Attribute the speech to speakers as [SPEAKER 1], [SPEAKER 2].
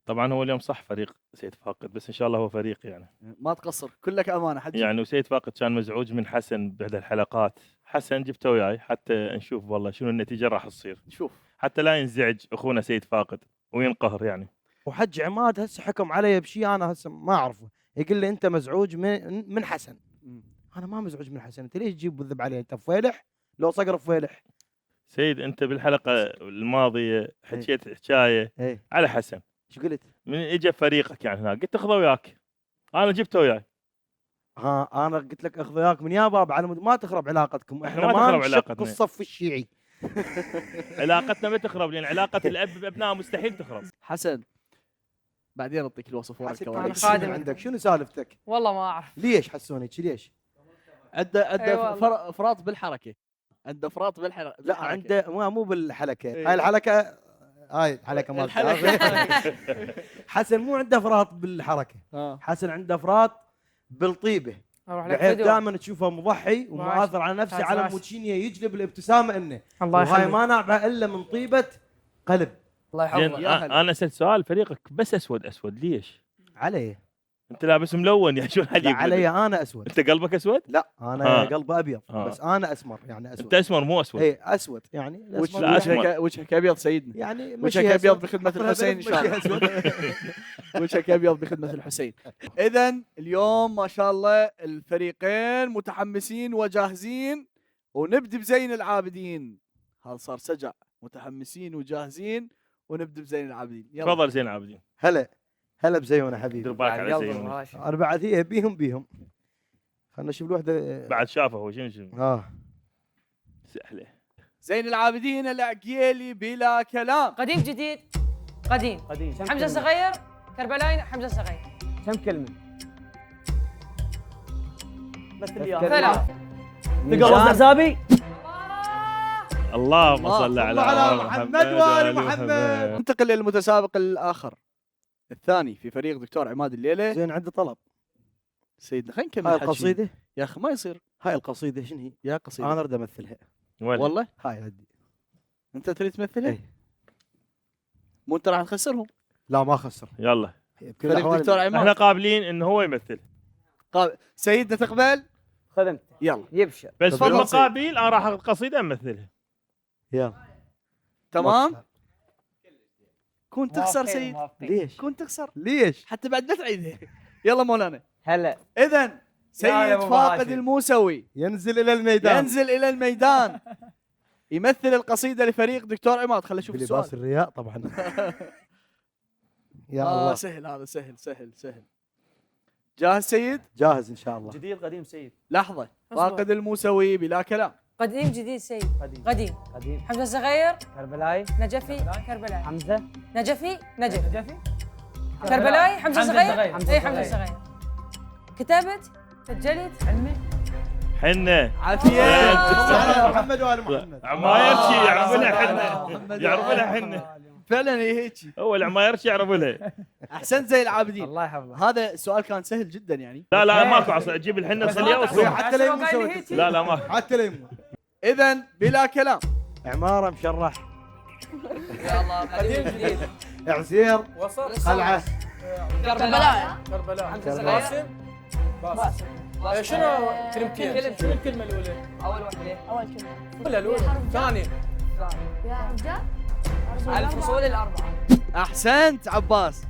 [SPEAKER 1] طبعا هو اليوم صح فريق سيد فاقد، بس ان شاء الله هو فريق يعني.
[SPEAKER 2] ما تقصر، كلك امانه حجي.
[SPEAKER 1] يعني وسيد فاقد كان مزعوج من حسن بعد الحلقات. حسن جبته وياي حتى نشوف والله شنو النتيجه راح تصير،
[SPEAKER 2] شوف
[SPEAKER 1] حتى لا ينزعج اخونا سيد فاقد وينقهر يعني.
[SPEAKER 3] وحج عماد هسه حكم علي بشيء انا هسه ما اعرفه، يقول لي انت مزعوج من حسن. انا ما مزعوج من حسن، انت ليش تجيب بذب علي؟ انت فويلح لو صقر فويلح.
[SPEAKER 1] سيد انت بالحلقه الماضيه حكيت حكايه على حسن.
[SPEAKER 3] ايش قلت؟
[SPEAKER 1] من اجى فريقك يعني هناك قلت اخذه وياك، انا جبته وياي.
[SPEAKER 3] ها انا قلت لك اخذ وياك من يا باب على ما تخرب علاقتكم، احنا
[SPEAKER 1] ما
[SPEAKER 3] ما
[SPEAKER 1] تخرب
[SPEAKER 3] نشق
[SPEAKER 1] علاقتنا.
[SPEAKER 3] الصف الشيعي.
[SPEAKER 1] علاقتنا ما تخرب، لان علاقه الاب بابنائه مستحيل تخرب.
[SPEAKER 2] حسن بعدين اعطيك الوصف ورا
[SPEAKER 3] حسن
[SPEAKER 2] الكواليس.
[SPEAKER 3] خادم عندك، شنو سالفتك؟
[SPEAKER 4] والله ما اعرف
[SPEAKER 3] ليش حسونك ليش؟
[SPEAKER 2] عنده افراط بالحركه، عنده افراط بالحركه.
[SPEAKER 3] لا عنده مو بالحلقه، هاي الحلقه هاي الحلقه مالته. حسن مو عنده افراط بالحركه، حسن عنده افراط بالطيبه، بحيث دائما تشوفه مضحي ومؤثر على نفسه على موتشينيا، يجلب الابتسامه انه وهاي ما نابعه الا من طيبه قلب.
[SPEAKER 4] الله يحفظك.
[SPEAKER 1] انا سألت سؤال، فريقك بس اسود ليش؟
[SPEAKER 3] علي
[SPEAKER 1] انت لابس ملون يعني شو حد
[SPEAKER 3] علي انا اسود.
[SPEAKER 1] انت قلبك اسود؟
[SPEAKER 3] لا انا قلبي ابيض بس انا اسمر يعني اسود.
[SPEAKER 1] انت اسمر مو اسود؟
[SPEAKER 3] اي اسود يعني
[SPEAKER 2] وجهك ابيض سيدنا.
[SPEAKER 3] يعني
[SPEAKER 2] وجهك ابيض بخدمه الحسين ان شاء الله. وجهك ابيض بخدمه الحسين. اذا اليوم ما شاء الله الفريقين متحمسين وجاهزين، ونبدي بزين العابدين. هذا صار سجع، متحمسين وجاهزين ونبدي بزين العابدين.
[SPEAKER 1] تفضل زين العابدين.
[SPEAKER 3] هلا بزيونه حبيبي.
[SPEAKER 1] دير بالك على زيونه.
[SPEAKER 3] انا بعد هي بيهم خلنا نشوف الوحده
[SPEAKER 1] بعد شافه هو شنو سهله.
[SPEAKER 2] زين العابدين العقيلي بلا كلام.
[SPEAKER 4] قديم جديد. قديم حمزه الصغير كربلاي. حمزه الصغير
[SPEAKER 5] كم كلمه؟
[SPEAKER 4] مثل لي 3.
[SPEAKER 5] تقرا حسابي.
[SPEAKER 1] اللهم صل على
[SPEAKER 3] محمد وآل محمد.
[SPEAKER 2] ننتقل للمتسابق الآخر الثاني في فريق دكتور عماد الليلة.
[SPEAKER 3] زين عنده طلب
[SPEAKER 2] سيدنا، خلينا نكمل
[SPEAKER 3] هاي القصيدة
[SPEAKER 2] يا أخي ما يصير.
[SPEAKER 3] هاي القصيدة شنو هي؟
[SPEAKER 2] يا قصيدة
[SPEAKER 3] أنا أريد أمثلها.
[SPEAKER 2] والله
[SPEAKER 3] هاي عندي.
[SPEAKER 2] أنت تريد تمثلها؟
[SPEAKER 3] ايه.
[SPEAKER 2] مو أنت راح تخسرهم؟
[SPEAKER 3] لا ما خسر.
[SPEAKER 1] يلا
[SPEAKER 2] فريق دكتور عماد
[SPEAKER 1] احنا قابلين إنه هو يمثل.
[SPEAKER 2] سيدنا تقبل؟
[SPEAKER 5] خدمت.
[SPEAKER 2] يلا
[SPEAKER 5] يبشر.
[SPEAKER 1] بس في المقابل أنا راح أخذ قصيدة أمثلها.
[SPEAKER 3] يلا
[SPEAKER 2] تمام. كون تخسر سيد.
[SPEAKER 3] ليش؟
[SPEAKER 2] كون تخسر
[SPEAKER 3] ليش؟
[SPEAKER 2] حتى بعد لا تعيدها. يلا مولانا.
[SPEAKER 5] هلا.
[SPEAKER 2] إذن سيد فاقد الموسوي
[SPEAKER 3] ينزل إلى الميدان
[SPEAKER 2] يمثل القصيدة لفريق دكتور عماد. خلينا نشوف السؤال.
[SPEAKER 3] بلباس الرياء طبعا. يا الله
[SPEAKER 2] سهل هذا، سهل. جاهز سيد؟
[SPEAKER 3] جاهز إن شاء الله.
[SPEAKER 5] جديد قديم سيد.
[SPEAKER 2] لحظة. فاقد الموسوي بلا كلام.
[SPEAKER 4] قديم جديد سيد. قديم حمزه الصغير
[SPEAKER 5] كربلاي.
[SPEAKER 4] نجفي كربلاي.
[SPEAKER 5] حمزه
[SPEAKER 4] نجفي كربلاي. حمزه الصغير. اي حمزه الصغير. كتبت سجلت علمي
[SPEAKER 1] حنة
[SPEAKER 2] عافية.
[SPEAKER 3] محمد وآل محمد.
[SPEAKER 1] عمايرشي يعرفوا لها حنة.
[SPEAKER 2] فعلا هيك.
[SPEAKER 1] هو العمايرشي يعرفوا لها.
[SPEAKER 2] احسنت زي العابدين.
[SPEAKER 5] الله يحفظه.
[SPEAKER 2] هذا السؤال كان سهل جدا يعني.
[SPEAKER 1] لا ماكو عصا تجيب الحنة تصليها وتصلي.
[SPEAKER 3] حتى لا يمو.
[SPEAKER 1] لا ماكو.
[SPEAKER 3] حتى لا يمو.
[SPEAKER 2] اذا بلا كلام.
[SPEAKER 3] عمارة مشرح.
[SPEAKER 4] يا الله. قديم جديد.
[SPEAKER 3] عسير. قلعة.
[SPEAKER 4] كربلاي.
[SPEAKER 5] حمزه
[SPEAKER 4] الصغير.
[SPEAKER 5] باسم.
[SPEAKER 4] شنو كلمتين؟ شنو الكلمه الاولى؟ اول كلمه ولا الاولى؟ ثانيه
[SPEAKER 6] يا رجال
[SPEAKER 4] الفصول الاربعه.
[SPEAKER 2] احسنت عباس.